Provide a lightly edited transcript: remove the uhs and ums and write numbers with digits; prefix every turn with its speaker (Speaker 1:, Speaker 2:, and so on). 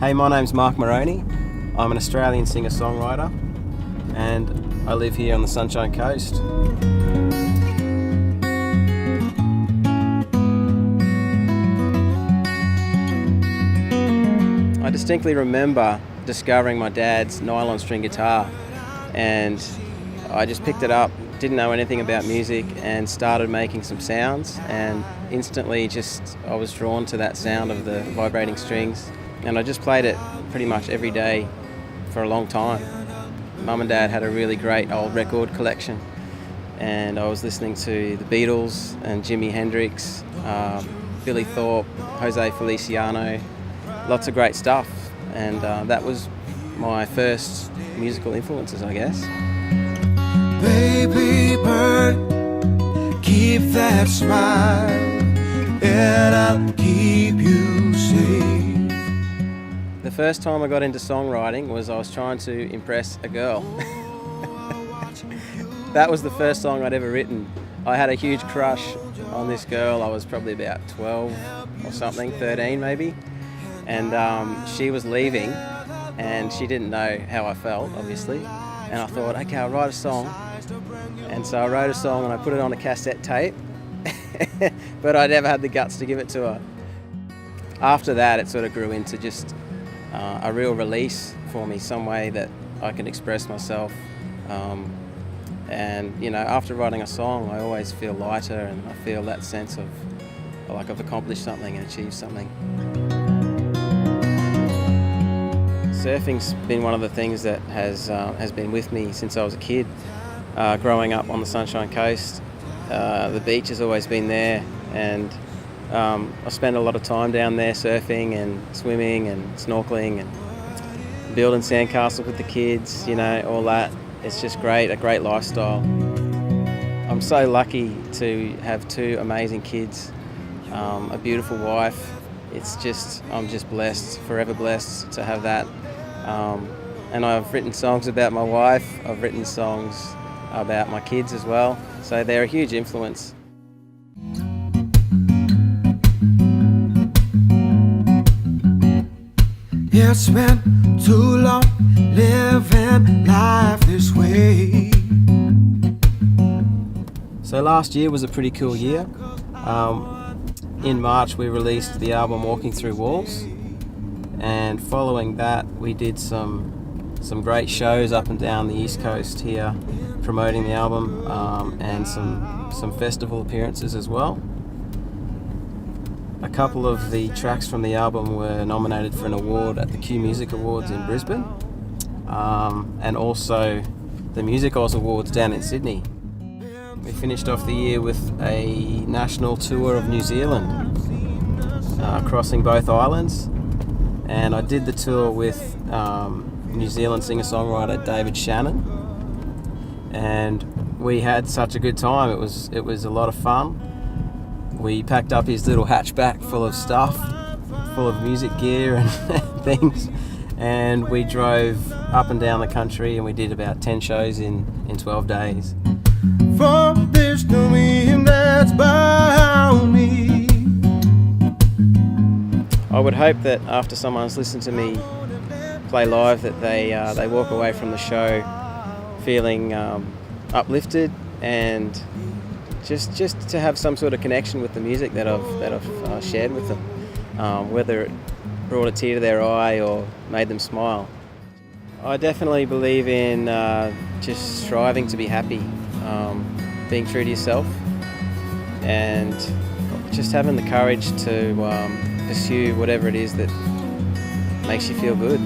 Speaker 1: Hey, my name's Mark Moroney. I'm an Australian singer-songwriter and I live here on the Sunshine Coast. I distinctly remember discovering my dad's nylon string guitar, and I just picked it up, didn't know anything about music, and started making some sounds, and instantly I was drawn to that sound of the vibrating strings, and I just played it pretty much every day for a long time. Mum and Dad had a really great old record collection, and I was listening to the Beatles and Jimi Hendrix, Billy Thorpe, Jose Feliciano, lots of great stuff, and that was my first musical influences, I guess.
Speaker 2: Baby bird, keep that smile, and I'll keep you safe.
Speaker 1: The first time I got into songwriting was I was trying to impress a girl. That was the first song I'd ever written. I had a huge crush on this girl. I was probably about 12 or something, 13 maybe. And she was leaving and she didn't know how I felt, obviously. And I thought, okay, I'll write a song. And so I wrote a song and I put it on a cassette tape, but I never had the guts to give it to her. After that, it sort of grew into just a real release for me, some way that I can express myself. And you know, after writing a song, I always feel lighter, and I feel that sense of like I've accomplished something and achieved something. Surfing's been one of the things that has been with me since I was a kid. Growing up on the Sunshine Coast, the beach has always been there, and I spend a lot of time down there surfing and swimming and snorkeling and building sandcastles with the kids, you know, all that. It's just great, a great lifestyle. I'm so lucky to have two amazing kids, a beautiful wife. I'm just blessed, forever blessed to have that. And I've written songs about my wife, I've written songs about my kids as well, so they're a huge influence.
Speaker 2: It's been too long living life this way.
Speaker 1: So last year was a pretty cool year. In March we released the album Walking Through Walls, and following that we did some great shows up and down the East Coast here promoting the album, and some festival appearances as well. A couple of the tracks from the album were nominated for an award at the Q Music Awards in Brisbane, and also the Music Oz Awards down in Sydney. We finished off the year with a national tour of New Zealand, crossing both islands, and I did the tour with New Zealand singer-songwriter David Shannon, and we had such a good time. It was a lot of fun. We packed up his little hatchback full of stuff, full of music gear and things, and we drove up and down the country, and we did about 10 shows in 12 days.
Speaker 2: From this dream that's behind me.
Speaker 1: I would hope that after someone's listened to me play live, that they walk away from the show feeling uplifted, and just to have some sort of connection with the music that I've shared with them, whether it brought a tear to their eye or made them smile. I definitely believe in just striving to be happy, being true to yourself, and just having the courage to pursue whatever it is that makes you feel good.